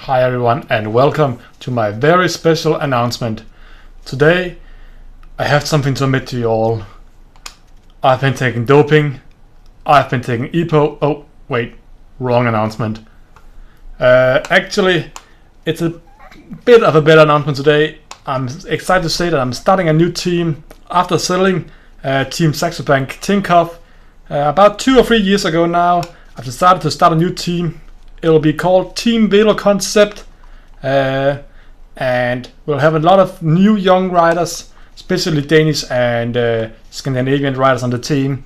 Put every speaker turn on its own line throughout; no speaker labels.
Hi everyone and welcome to my very special announcement. Today I have something to admit to you all. I've been taking doping, I've been taking EPO, oh wait, wrong announcement. Actually it's a bit of a better announcement today. I'm excited to say that I'm starting a new team after selling Team Saxo Bank Tinkoff about 2 or 3 years ago now. I've decided to start a new team. It'll be called Team Velo Concept, and we'll have a lot of new young riders, especially Danish and Scandinavian riders on the team.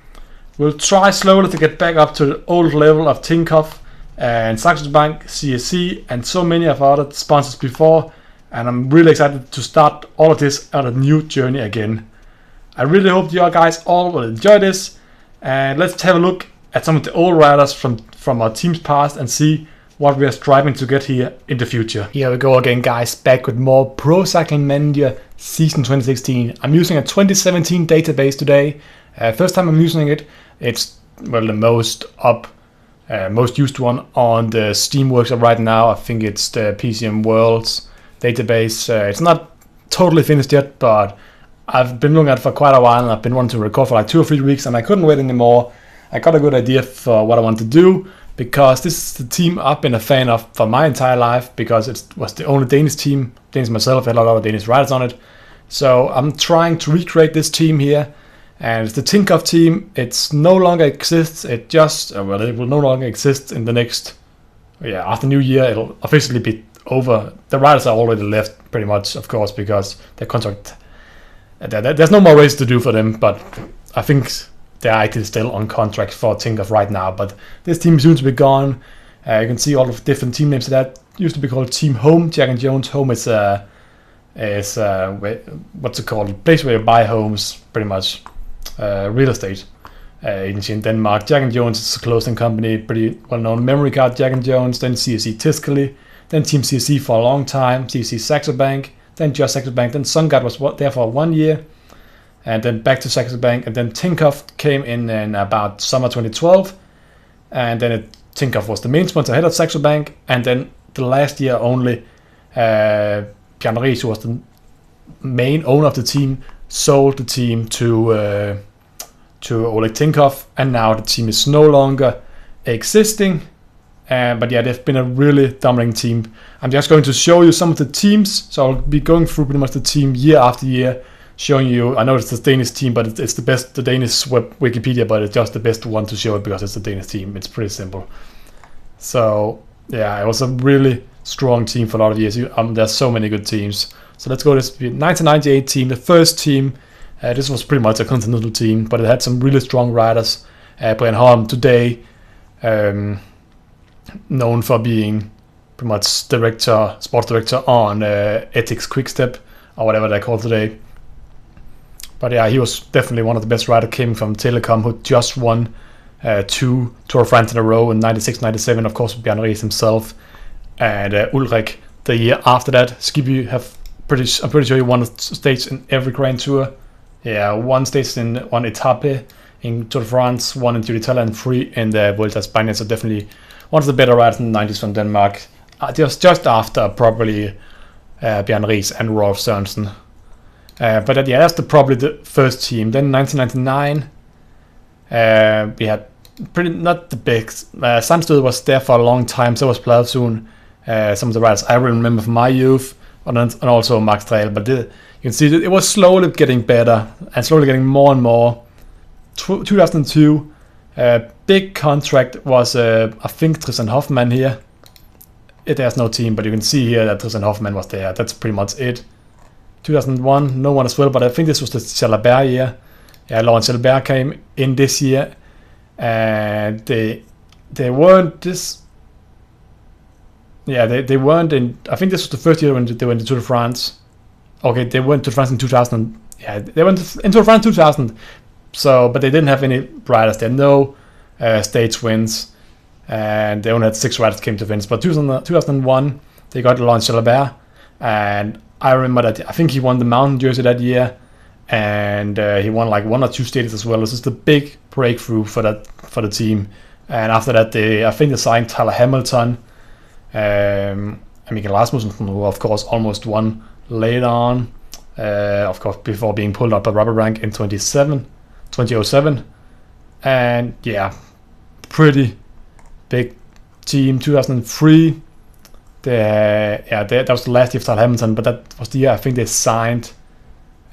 We'll try slowly to get back up to the old level of Tinkoff and Saxo Bank, CSC, and so many of our other sponsors before. And I'm really excited to start all of this on a new journey again. I really hope you guys all will enjoy this, and let's have a look at some of the old riders from our team's past and see what we are striving to get here in the future. Here we go again, guys, back with more Pro Cycling Manager Season 2016. I'm using a 2017 database today. First time I'm using it. It's the most used one on the Steam workshop right now. I think it's the PCM Worlds database. It's not totally finished yet, but I've been looking at it for quite a while, and I've been wanting to record for like 2 or 3 weeks, and I couldn't wait anymore. I got a good idea for what I want to do, because this is the team I've been a fan of for my entire life, because it was the only Danish team. Danish myself, had a lot of Danish riders on it. So I'm trying to recreate this team here, and it's the Tinkoff team. It's no longer exists. It will no longer exist in the next, after New Year. It'll officially be over. The riders are already left pretty much, of course, because their contract, there's no more race to do for them, but I think they're actually still on contract for Tinkoff right now. But this team is soon to be gone. You can see all of the different team names that used to be called Team Home. Jack and Jones Home is what's it called? Place where you buy homes, pretty much. Real estate agency in Denmark. Jack and Jones is a clothing company, pretty well known. Memory Card, Jack and Jones, then CSC Tiscali, then Team CSC for a long time, CSC Saxo Bank, then just Saxo Bank, then SunGuard was there for 1 year, and then back to Saxo Bank, and then Tinkoff came in about summer 2012, and then Tinkoff was the main sponsor ahead of Saxo Bank, and then the last year only Bjarne Riis, who was the main owner of the team, sold the team to Oleg Tinkoff, and now the team is no longer existing. But yeah, they've been a really dominating team. I'm just going to show you some of the teams, so I'll be going through pretty much the team year after year, showing you. I know it's the Danish team, but it's the best, the Danish web Wikipedia, but it's just the best one to show it because it's the Danish team. It's pretty simple. So yeah, it was a really strong team for a lot of years. There's so many good teams. So let's go to this 1998 team, the first team. This was pretty much a continental team, but it had some really strong riders. Brian Holm today, known for being pretty much sports director on Ethics Quickstep, or whatever they're called today. But yeah, he was definitely one of the best riders. Came from Telecom, who just won 2 Tour de France in a row in 96, 97, of course, Bjarne Riis himself. And Ulrik the year after that. Skiby I'm pretty sure he won a stage in every Grand Tour. Yeah, 1 stage in 1 etape in Tour de France, 1 in Giuditella, and 3 in the Vuelta a España. So definitely one of the better riders in the 90s from Denmark. Just after probably Bjarne Riis and Rolf Sørensen. But yeah, that's probably the first team. Then 1999, we had not the big. Sandstød was there for a long time, so was Platoon. Some of the riders I remember from my youth, and also Max Trail. But you can see that it was slowly getting better and slowly getting more and more. 2002, big contract was I think Tristan Hoffmann here. There's no team, but you can see here that Tristan Hoffmann was there. That's pretty much it. 2001, no one as well, but I think this was the Jalabert year. Yeah, Laurent Jalabert came in this year, and they weren't this. Yeah, they weren't in. I think this was the first year when they went to Tour de France. Okay, they went to France in 2000. Yeah, they went in Tour de France 2000. So, but they didn't have any riders. They had no stage wins, and they only had 6 riders came to wins. But 2001, they got Laurent Jalabert, and I remember that I think he won the mountain jersey that year, and he won like 1 or 2 stages as well. This is the big breakthrough for the team. And after that, I think they signed Tyler Hamilton, Mikkel Rasmussen, who of course almost won later on, of course before being pulled out by Rabobank in 2007. And yeah, pretty big team. 2003, that was the last year of Tyler Hamilton, but that was the year I think they signed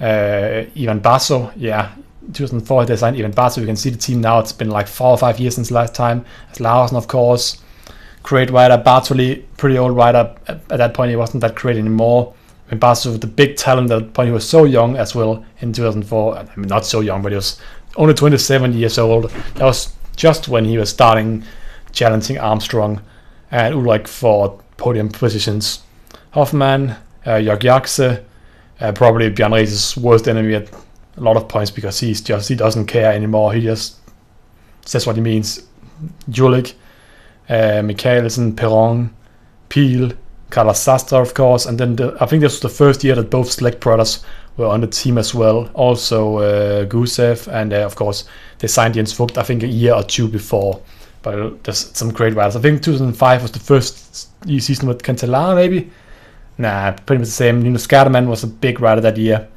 Ivan Basso. Yeah, 2004 they signed Ivan Basso. You can see the team now. It's been like 4 or 5 years since last time. As Larsen, of course, great rider. Bartoli, pretty old rider. At that point, he wasn't that great anymore. Ivan Basso, the big talent at that point, he was so young as well in 2004. I mean, not so young, but he was only 27 years old. That was just when he was starting challenging Armstrong and Ulrich for podium positions. Hoffman, Jörg Jakse, probably Bjørn Riis' worst enemy at a lot of points because he doesn't care anymore. He just says what he means. Julik, Mikkelsen, Perron, Peel, Carlos Sastre, of course, and then I think this was the first year that both Schleck brothers were on the team as well. Also Gusev, and of course they signed Jens Vogt I think a year or two before. But there's some great riders. I think 2005 was the first season with Cancellara, maybe. Nah, pretty much the same. Linus Skarderman was a big rider that year.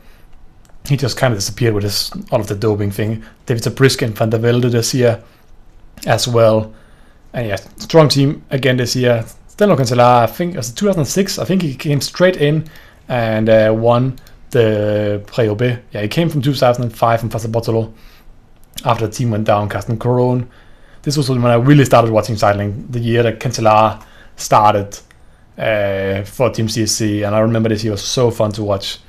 He just kind of disappeared with all of the doping thing. David Zabriskie and Van der Velde this year as well. And yeah, strong team again this year. Still no Cancellara. I think it was 2006. I think he came straight in and won the Pré-Roubaix. Yeah, he came from 2005 from Fassa after the team went down. Carsten Coron. This was when I really started watching cycling, the year that Cancellara started for Team CSC, and I remember this year was so fun to watch.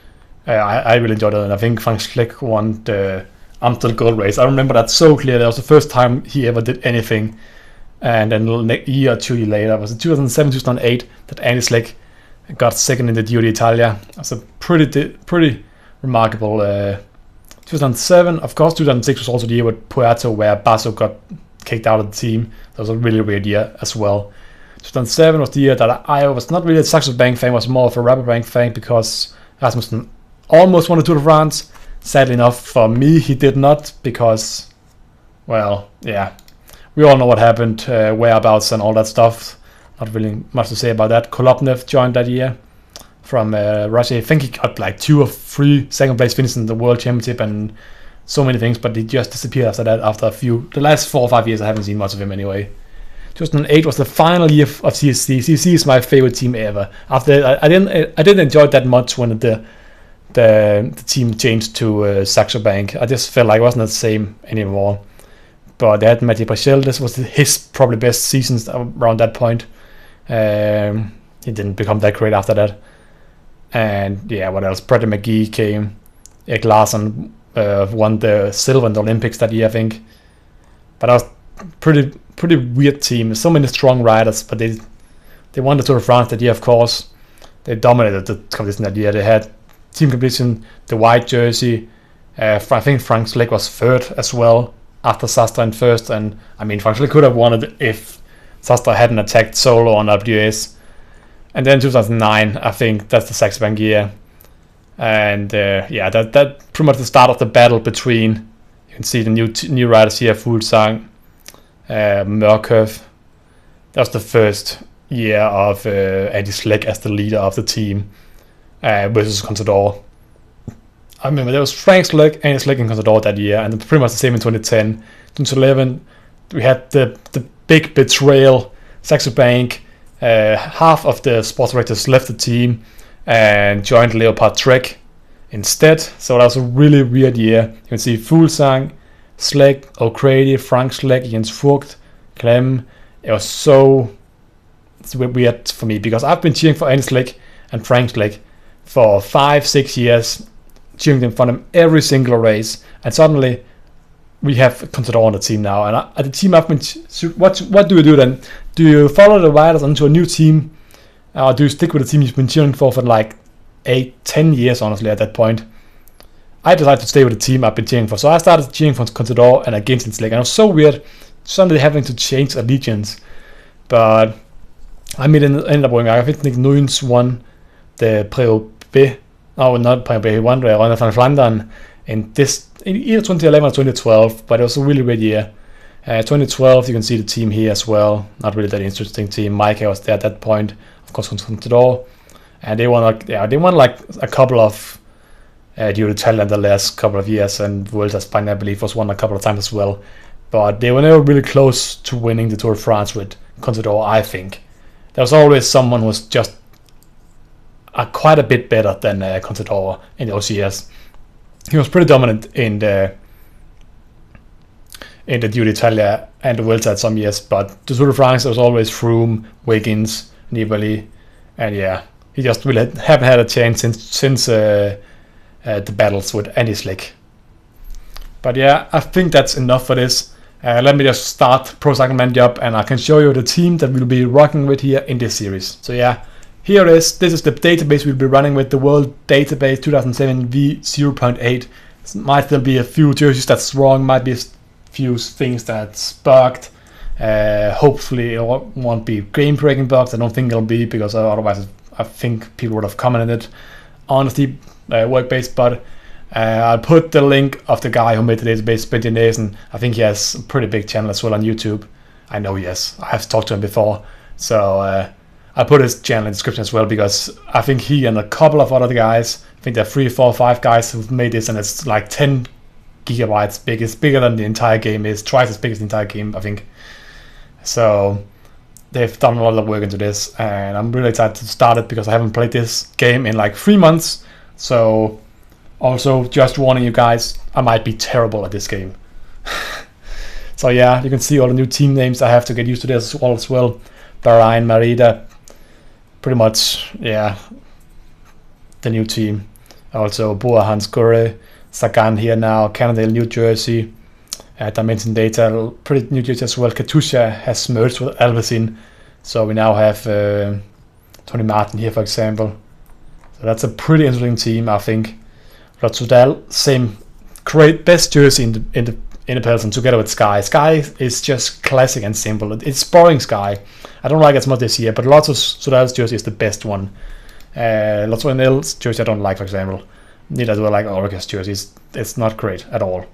I really enjoyed it, and I think Frank Schleck won the Amstel Gold Race. I remember that so clear. That was the first time he ever did anything, and then a year or 2 years later, it was in 2007-2008 that Andy Schleck got second in the Giro d'Italia. That's a pretty remarkable 2007. Of course, 2006 was also the year with Puerto, where Basso got kicked out of the team. That was a really weird year as well. 2007 was the year that I was not really a Saxo Bank fan, was more of a Rabobank fan because Rasmussen almost won the Tour de France. Sadly enough for me, he did not because, well, yeah, we all know what happened, whereabouts and all that stuff. Not really much to say about that. Kolobnev joined that year from Russia. I think he got like 2 or 3 second place finishes in the World Championship and so many things, but he just disappeared after that. After the last 4 or 5 years, I haven't seen much of him anyway. 2008 was the final year of CSC. CSC is my favorite team ever. After I didn't enjoy it that much when the team changed to Saxo Bank. I just felt like it wasn't the same anymore. But they had Mathieu Brechel. This was his probably best seasons around that point. He didn't become that great after that. And yeah, what else? Bradley McGee came. Erik Larsen won the silver in the Olympics that year, I think. But that was pretty weird team. So many strong riders, but they won the Tour de France that year, of course. They dominated the competition that year. They had team competition, the white jersey. I think Frank Schleck was third as well after Sastre in first. And I mean, Frank Schleck could have won it if Sastre hadn't attacked solo on WS. And then 2009, I think that's the Saxo Bank year. And yeah, that pretty much the start of the battle between, you can see the new riders here, Fuglsang, Mørkøv. That was the first year of Andy Schleck as the leader of the team versus Contador. I remember there was Frank Schleck, Andy Schleck and Contador that year, and pretty much the same in 2010. 2011, we had the big betrayal. Saxo Bank, half of the sports directors left the team and joined Leopard Trek instead. So that was a really weird year. You can see Fuglsang, Schleck, O'Grady, Frank Schleck, Jens Vogt, Clem. It was so weird for me because I've been cheering for Andy Schleck and Frank Schleck for 5-6 years, cheering them for them every single race, and suddenly we have Contador on the team now. And at the team I've been, what do you do then? Do you follow the riders onto a new team, or do you stick with the team you've been cheering for like 8-10 years, honestly, at that point? I decided to stay with the team I've been cheering for. So I started cheering for Contador and against Schleck. And it was so weird, suddenly having to change allegiance. But I ended up going, I think Nick Nuins won the Pré-Roubaix. No, not Pré-Roubaix, he won the Ronde van Vlaanderen in either 2011 or 2012. But it was a really great year. 2012, you can see the team here as well. Not really that interesting team. Mike was there at that point. of course, Contador, and they won like a couple of Giro d'Italia in the last couple of years, and Vuelta a España, I believe, was won a couple of times as well. But they were never really close to winning the Tour de France with Contador, I think. There was always someone who was just quite a bit better than Contador in those years. He was pretty dominant in the Giro d'Italia and the Vuelta at some years, but the Tour de France was always Froome, Wiggins, Nibali, and yeah, he just really haven't had a chance since the battles with Andy Slick. But yeah, I think that's enough for this. Let me just start Pro Cycling Manager up, and I can show you the team that we'll be rocking with here in this series. So yeah, here it is. This is the database we'll be running with, the World Database 2007 V0.8. There might still be a few jerseys that's wrong, might be a few things that's bugged. Hopefully it won't be game-breaking bugs. I don't think it'll be, because otherwise I think people would have commented on the work-based, but I'll put the link of the guy who made the database, Benji Nason. I think he has a pretty big channel as well on YouTube. I know he has. I have talked to him before. So I'll put his channel in the description as well, because I think he and a couple of other guys, I think there are 3, 4, 5 guys who've made this, and it's like 10 gigabytes big. It's bigger than the entire game is, twice as big as the entire game, I think. So they've done a lot of work into this, and I'm really excited to start it because I haven't played this game in like 3 months. So also, just warning you guys, I might be terrible at this game. So yeah, you can see all the new team names. I have to get used to this all as well. Bahrain, Merida, pretty much, yeah, the new team. Also, Boa Hansgrohe, Sagan here now, Cannondale, New Jersey, Dimension Data, pretty New Jersey as well. Katusha has merged with Alpecin, so we now have Tony Martin here, for example. So that's a pretty interesting team, I think. Rotsudal, same, great, best jersey in the peloton together with Sky. Sky is just classic and simple. It's boring Sky. I don't like it as much this year, but lots of Sudal's jersey is the best one. Lots of Nils jersey I don't like, for example. Neither do I like Orica's jerseys. It's not great at all.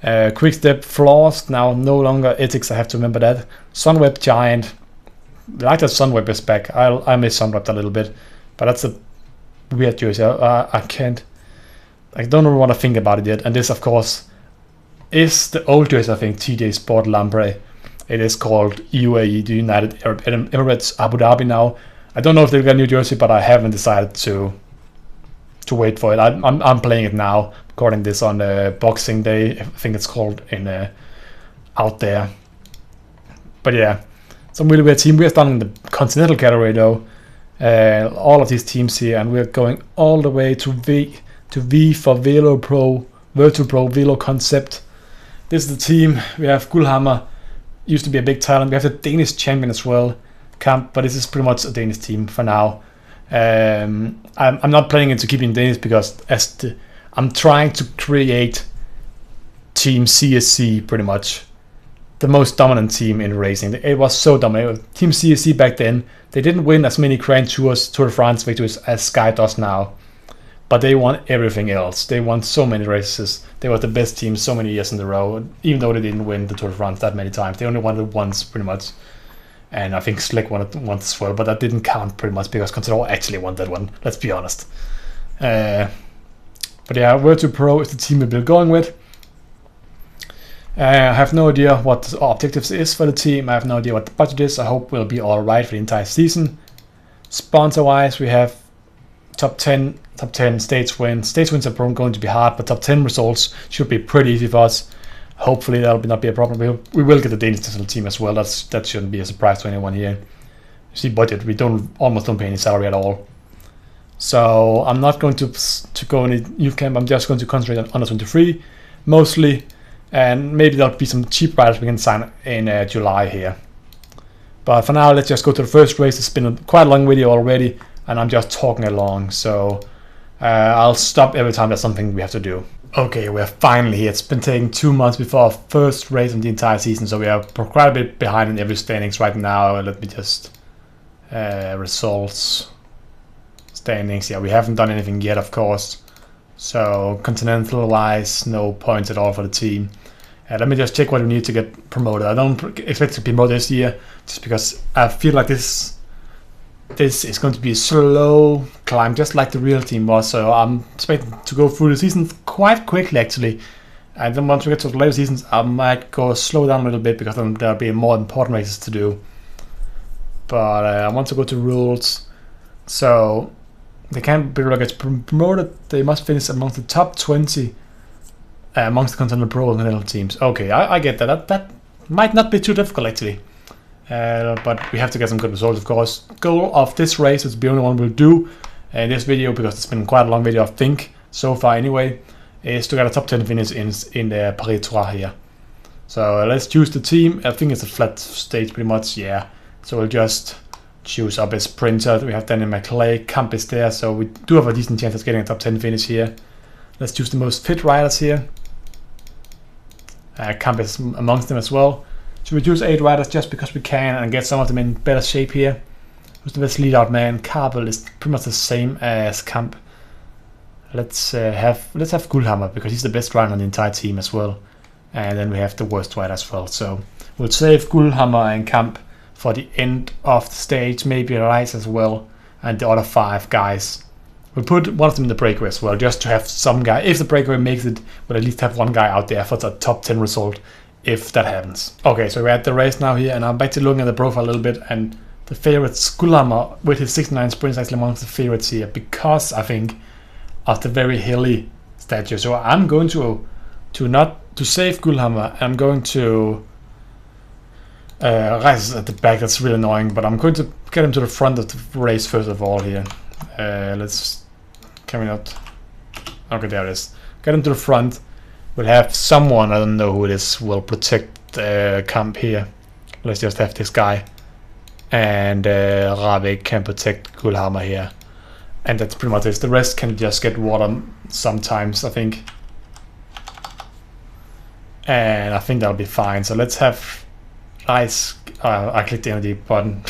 Quickstep flaws now no longer ethics. I have to remember that. Sunweb Giant. I like that Sunweb is back. I miss Sunweb a little bit, but that's a weird jersey. I don't really want to think about it yet. And this, of course, is the old jersey, I think, TJ Sport Lambre. It is called UAE, the United Arab Emirates Abu Dhabi now. I don't know if they'll get a new jersey, but I haven't decided to wait for it. I'm playing it now, recording this on Boxing Day, I think it's called, in out there. But yeah, some really weird team. We're starting in the Continental category though. All of these teams here, and we're going all the way to V for Velo Pro, Virtual Pro, Velo Concept. This is the team. We have Gullhammer, used to be a big talent. We have the Danish champion as well, Kamp, but this is pretty much a Danish team for now. I'm not planning to keep in Danish because I'm trying to create Team CSC pretty much. The most dominant team in racing. It was so dominant. Team CSC back then, they didn't win as many Grand Tours, Tour de France victories as Sky does now. But they won everything else. They won so many races. They were the best team so many years in a row, even though they didn't win the Tour de France that many times. They only won it once, pretty much. And I think Slick won it once as well, but that didn't count pretty much because Contador actually won that one, let's be honest. But yeah, Virtual Pro is the team we've been going with. I have no idea what the objectives is for the team. I have no idea what the budget is. I hope we'll be alright for the entire season. Sponsor-wise, we have top 10 stage wins. Stage wins are going to be hard, but top 10 results should be pretty easy for us. Hopefully that'll not be a problem. We will get the Danish national team as well. That shouldn't be a surprise to anyone here. You see budget, we almost don't pay any salary at all. So I'm not going to go in the youth camp. I'm just going to concentrate on under 23 mostly, and maybe there'll be some cheap riders we can sign in July here. But for now, let's just go to the first race. It's been quite a long video already, and I'm just talking along, so I'll stop every time there's something we have to do. Okay, we're finally here. It's been taking 2 months before our first race of the entire season, so we are quite a bit behind in every standings right now. Let me just results, standings. Yeah, we haven't done anything yet, of course. So continental wise, no points at all for the team. Let me just check what we need to get promoted. I don't expect to be promoted this year, just because I feel like this this is going to be a slow climb, just like the real team was. So I'm expecting to go through the season quite quickly, actually. And then once we get to the later seasons, I might go slow down a little bit because then there'll be more important races to do. But I want to go to rules. So they can't be gets promoted. They must finish amongst the top 20 amongst the Continental Pro and Continental teams. Okay, I get that. That might not be too difficult, actually. But we have to get some good results, of course. Goal of this race, which is the only one we'll do in this video, because it's been quite a long video, I think, so far anyway, is to get a top 10 finish in the Paris-Trois here. So let's choose the team. I think it's a flat stage pretty much, yeah. So we'll just choose up a sprinter. We have Daniel McClay, Camp is there, so we do have a decent chance of getting a top 10 finish here. Let's choose the most fit riders here. Camp is amongst them as well. So we choose 8 riders just because we can and get some of them in better shape here. Who's the best lead out man? Carbel is pretty much the same as Camp. Let's have Gullhammer because he's the best rider on the entire team as well. And then we have the worst rider as well. So we'll save Gullhammer and Camp for the end of the stage, maybe Rice as well, and the other 5 guys. We'll put one of them in the breakaway as well, just to have some guy. If the breakaway makes it, we'll at least have one guy out there for the top 10 result, if that happens. Okay, so we're at the race now here, and I'm back to looking at the profile a little bit, and the favorite Gullhammer with his 69 sprint is actually amongst the favorites here, because I think of the very hilly statue. So I'm going to save Gullhammer. I'm going to Rice at the back. That's really annoying, but I'm going to get him to the front of the race first of all here. Can we not? Okay, there it is. Get him to the front. We'll have someone, I don't know who it is, will protect Camp here. Let's just have this guy. And Ravik can protect Gullhammer here. And that's pretty much it. The rest can just get water sometimes, I think. And I think that'll be fine. So let's have Rice. I clicked the energy button.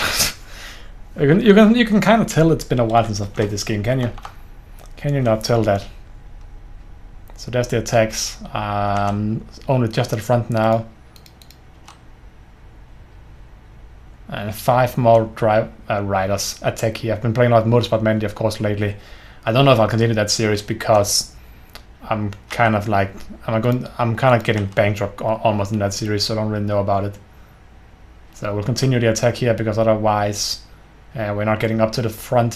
You can kind of tell it's been a while since I've played this game, can you? Can you not tell that? So there's the attacks. Only just at the front now. And 5 more riders attack here. I've been playing a lot of Motorsport Manager, of course, lately. I don't know if I'll continue that series because I'm kind of like I'm kind of getting bankrupt almost in that series, so I don't really know about it. So we'll continue the attack here because otherwise we're not getting up to the front.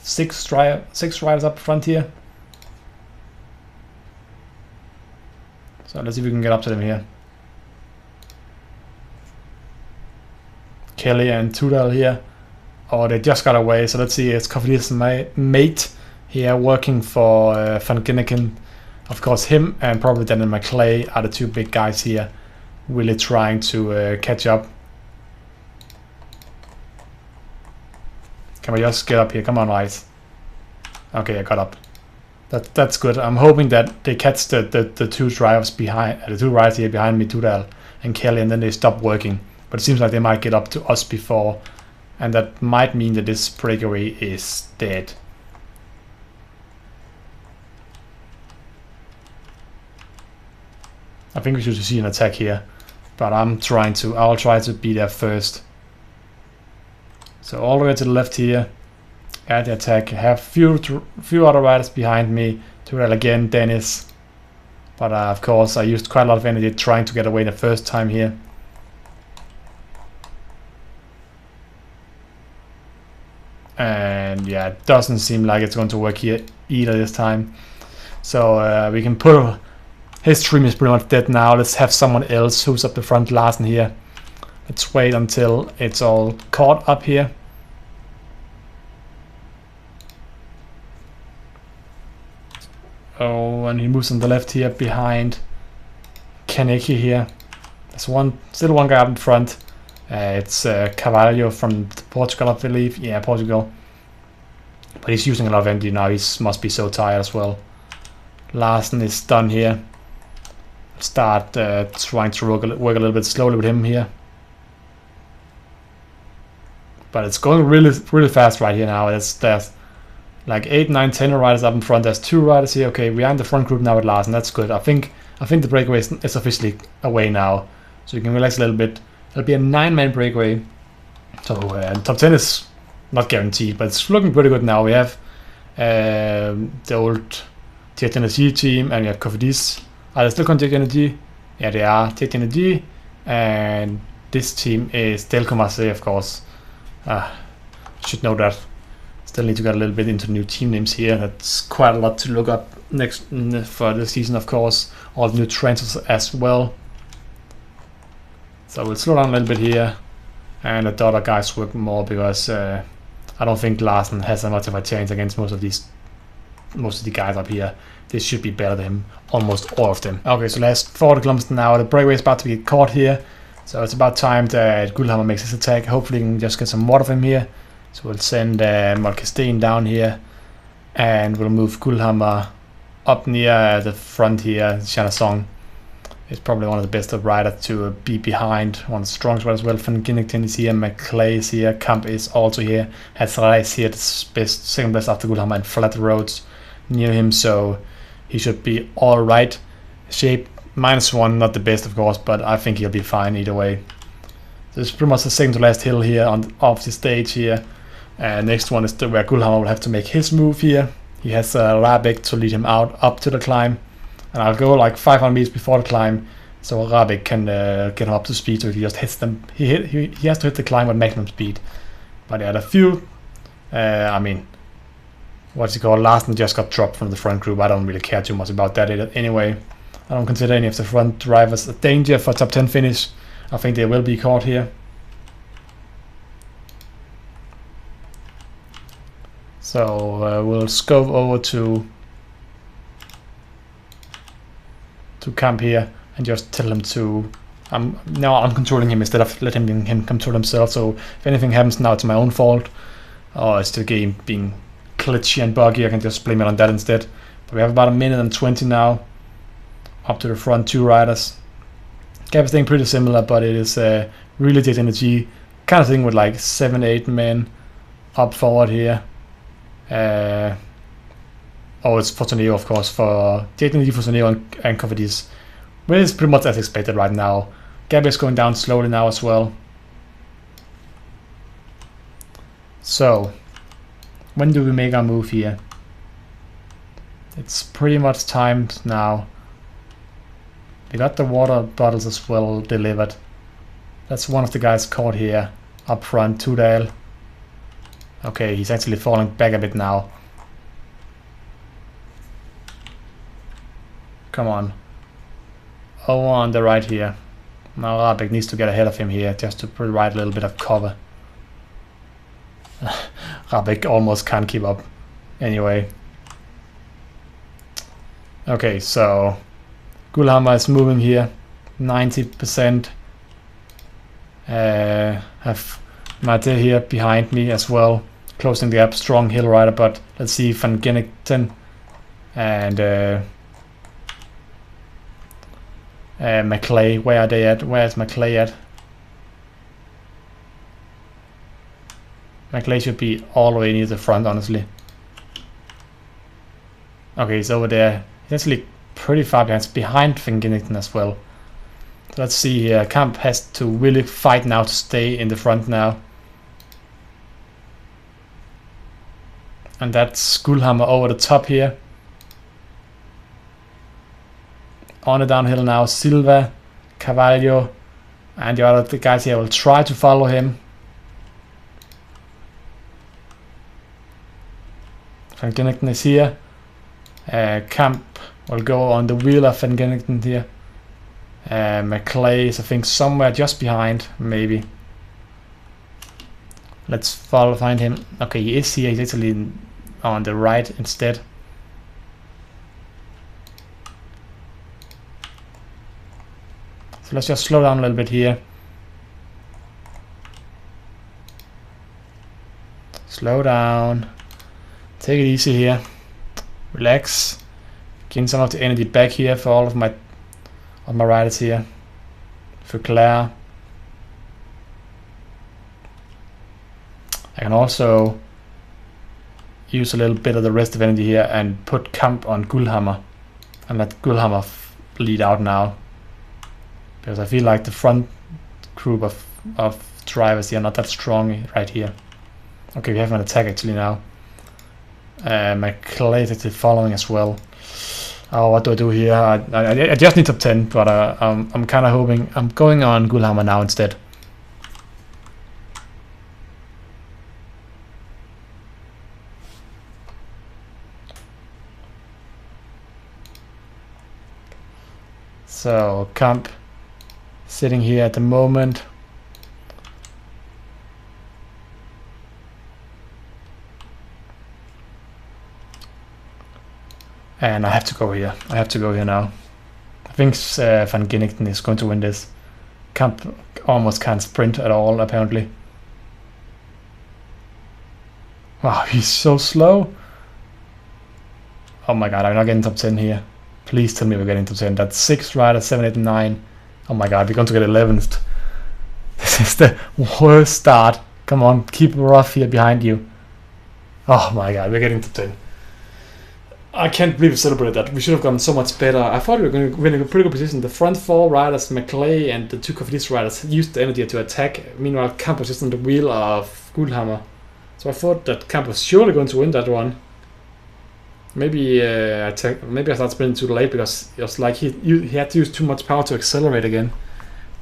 6 riders up front here. So let's see if we can get up to them here. Kelly and Tudal here. Oh, they just got away. So let's see. It's Kofidis' mate here working for Van Ginneken. Of course, him and probably Daniel McClay are the 2 big guys here, really trying to catch up. Can we just get up here? Come on, Rice. Okay, I got up. That's good. I'm hoping that they catch the 2 drivers behind, the 2 riders here behind me, Tudal and Kelly, and then they stop working. But it seems like they might get up to us before, and that might mean that this breakaway is dead. I think we should see an attack here, but I'll try to be there first. So all the way to the left here, at the attack, I have few other riders behind me. Tudal again, Dennis. But of course I used quite a lot of energy trying to get away the first time here. And yeah, it doesn't seem like it's going to work here either this time. So we can put his stream is pretty much dead now. Let's have someone else who's up the front, Larsen here. Let's wait until it's all caught up here. Oh, and he moves on the left here behind Kaneki here. There's still one guy up in front. It's Carvalho from Portugal, I believe. Yeah, Portugal. But he's using a lot of energy now. He must be so tired as well. Larsen is done here. Start trying to work a little bit slowly with him here. But it's going really fast right here now. There's like 8, 9, 10 riders up in front. There's 2 riders here. Okay, we are in the front group now with Larsen. That's good. I think the breakaway is officially away now. So you can relax a little bit. It'll be a 9-man breakaway. So top 10 is not guaranteed, but it's looking pretty good now. We have the old Jet Energy team, and we have Kofidis. Are they still on Jet Energy? Yeah, they are Jet Energy, and this team is Delco Marseille, of course. Should know that. Still need to get a little bit into new team names here. That's quite a lot to look up next for the season, of course. All the new transfers as well. So we'll slow down a little bit here, and let the other guys work more, because I don't think Larsen has that much of a chance against most of the guys up here. This should be better than him, almost all of them. Okay, so last 40 kilometers now. The breakaway is about to be caught here, so it's about time that Gullhammer makes his attack. Hopefully we can just get some water from here. So we'll send Molkestein down here, and we'll move Gullhammer up near the front here. Chanasong is probably one of the best riders to be behind. One of the strongest riders as well. Van Ginnington is here, McClay is here, Kamp is also here. Hazrai is here, second best after Gullhammer, and flat roads near him, so he should be alright. Shape -1, not the best of course, but I think he'll be fine either way. So it's pretty much the second to last hill here off the stage here. Next one is where Gullhammer will have to make his move here. He has Rabeck to lead him up to the climb, and I'll go like 500 meters before the climb, so Rabeck can get him up to speed. So if he just hits them, he has to hit the climb at maximum speed. But yeah, the few, I mean, what's it called? Larsen just got dropped from the front group. I don't really care too much about that anyway. I don't consider any of the front drivers a danger for top 10 finish. I think they will be caught here. So we'll scope over to Kamp here and just tell him to. Now I'm controlling him instead of letting him control himself. So if anything happens now, it's my own fault. Or it's the game being glitchy and buggy. I can just blame it on that instead. But we have about 1:20 now. Up to the front 2 riders. Gap is staying pretty similar, but it is really Jet Energy kind of thing with like 7-8 men up forward here. It's Fortuneo, of course, for Jet Energy, Fortuneo, and Kofidis, which is pretty much as expected right now. Gap is going down slowly now as well. So, when do we make our move here? It's pretty much timed now. We got the water bottles as well delivered. That's one of the guys caught here up front, Tudal. Okay, he's actually falling back a bit now. Come on. Oh, on the right here. Now Rabeck needs to get ahead of him here just to provide a little bit of cover. Rabeck almost can't keep up. Anyway. Okay, so Gullhammer is moving here. 90%. Have Mate here behind me as well. Closing the gap, strong hill rider, but let's see Van Ginnington and McClay. Where are they at? Where is McClay at? McClay should be all the way near the front, honestly. Okay, he's over there. He's actually pretty far behind Van Ginnington as well. So let's see here. Kamp has to really fight now to stay in the front now. And that's Gullhammer over the top here. On the downhill now, Silva, Carvalho, and the guys here will try to follow him. Van Ginnington is here. Kamp will go on the wheel of Van Ginnington here. McClay is, I think, somewhere just behind, maybe. Let's find him. Okay, he is here. He's actually on the right instead. So let's just slow down a little bit here. Slow down. Take it easy here. Relax. Gain some of the energy back here for all of my riders here. For Claire. I can also use a little bit of the rest of energy here and put Kamp on Gullhammer and let Gullhammer lead out now, because I feel like the front group of drivers here are not that strong right here. Okay, we have an attack actually now. McClay is actually following as well. Oh, what do I do here? I just need top 10, but I'm kind of hoping I'm going on Gulhammer now instead. So Camp sitting here at the moment. And I have to go here. I have to go here now. I think Van Ginnington is going to win this. Camp almost can't sprint at all, apparently. Wow, he's so slow. Oh my god, I'm not getting top 10 here. Please tell me we're getting top 10. That's 6 riders, 7, 8, and 9. Oh my god, we're going to get 11th. This is the worst start. Come on, keep rough here behind you. Oh my god, we're getting top 10. I can't believe we celebrated that. We should have gotten so much better. I thought we were going to win in a pretty good position. The front 4 riders, McClay and the 2 Cofidis riders, used the energy to attack. Meanwhile, Camp was just on the wheel of Gulhammer. So I thought that Camp was surely going to win that one. Maybe I started sprinting too late because it was like he had to use too much power to accelerate again.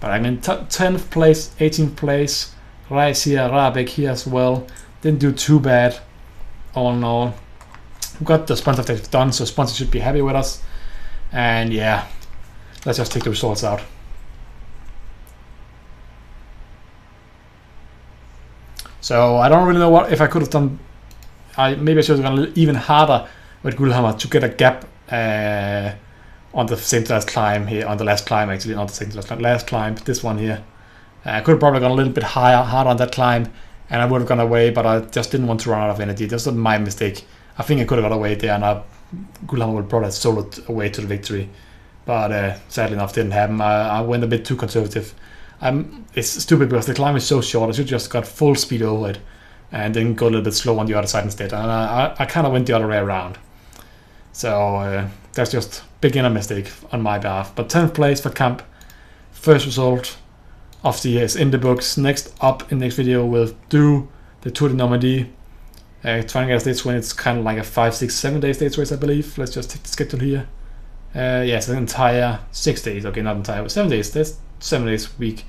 But I mean, 10th place, 18th place, Reis here, Rabeck here as well. Didn't do too bad, all in all. We got the sponsor thing done, so sponsor should be happy with us. And yeah, let's just take the results out. So I don't really know what if I could have done. Maybe I should have gone even harder with Gulhammer to get a gap on the same last climb here, on the last climb actually, not the second last climb, this one here. I could have probably gone a little bit harder on that climb, and I would have gone away, but I just didn't want to run out of energy. That's not my mistake. I think I could have got away there, and Gulhammer would probably have soloed away to the victory. But sadly enough, didn't happen. I went a bit too conservative. It's stupid because the climb is so short. I should just got full speed over it, and then go a little bit slow on the other side instead. And I kind of went the other way around. So that's just beginner mistake on my behalf. But 10th place for Camp. First result of the year is in the books. Next up in the next video we'll do the Tour de Normandie. Trying to get a stage win. It's kind of like a 5, 6, 7 day stage race, I believe. Let's just take the schedule here. Yes, an entire 6 days. Okay, not entire, 7 days. That's 7 days a week.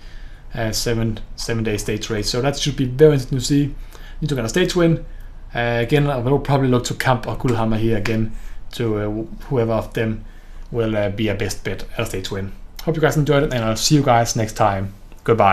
7 day stage race. So that should be very interesting to see. Need to get a stage win. Again, I will probably look to Camp or Gulhammer here again. To whoever of them will be a best bet at a stage win. Hope you guys enjoyed it, and I'll see you guys next time. Goodbye.